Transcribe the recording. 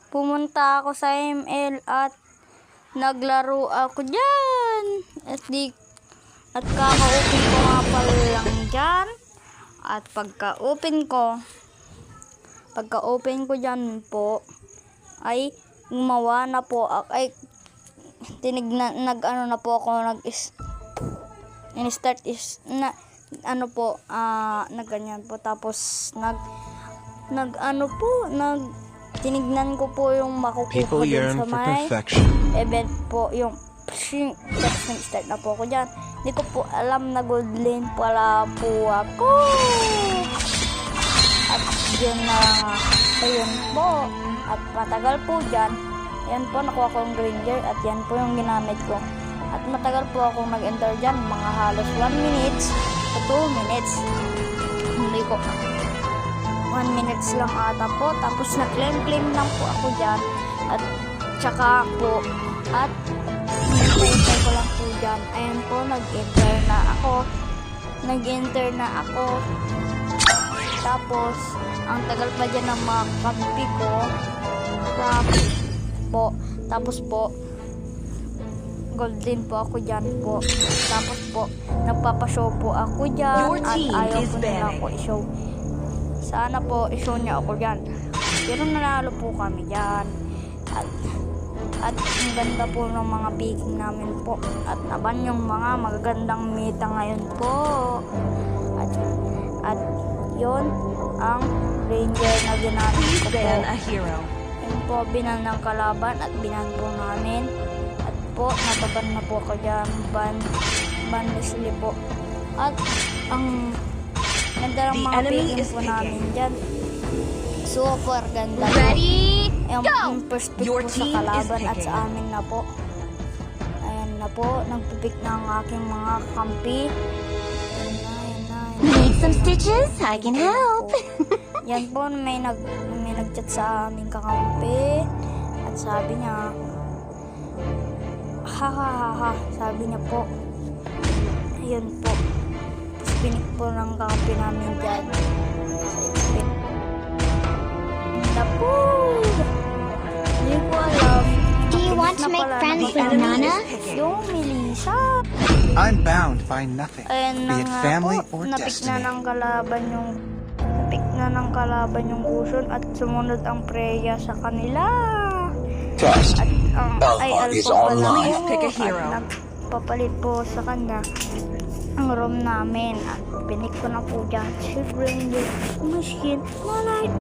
pumunta ako sa ML at naglaro ako dyan. At kaka-open ko nga pala lang dyan. At pagka-open ko dyan po, ay gumawa na po, ay nag-ano na po ako, in-start is, nagganyan po, tapos tinignan ko po yung makukuha din sa may event po, yung tapos nag-start na po ako dyan. Hindi ko po alam na gold lane pala po ako. At yun na, ayun po. At matagal po dyan. Yan po, nakuha ko yung Granger at yan po yung ginamit ko. At matagal po akong nag-enter dyan, mga halos 1 minutes to 2 minutes. Hindi ko 1 minutes lang ata po. Tapos na-claim lang po ako dyan. At tsaka po, at hintay ko lang po dyan. Ayan po, nag-enter na ako. Tapos, ang tagal pa dyan ng mga kampi ko. Tapos po, gold din po ako dyan po. Tapos po, nagpapashow po ako dyan. At ayaw po nila ako i-show. Sana po, i-show niya ako dyan. Pero nanalo po kami dyan. At ang ganda po ng mga picking namin po. At naban yung mga magagandang meta ngayon po. At yun ang Ranger na ginamit ko po. Yun po, binan ng kalaban at binan po namin. At po, nababan na po ako dyan. Ban Leslie po. At ang ganda ng mga picking po namin dyan. Super ganda po. Yung perspective po sa kalaban at sa amin na po. Ayan na po, nagpipick na ang aking mga kampi. Need some stitches? I can help. Yan po, may nag-chat sa aming kakampi. At sabi niya, ha, sabi niya po. Ayun po. Tapos pinik po ng kakampi namin dyan. Sa XP. Po. Hindi ko alam. Do you want to make friends with Nana? Yung Melissa. I'm bound by nothing, Ayan be na it nga family po, or napik na destiny. ng kalaban yung kuson at sumunod ang Freya sa kanila. Test. At Alpha is online. Pick a hero. At nagpapalit po sa kanya ang room namin. At pinik ko na po dyan si Granger. Maskin, malay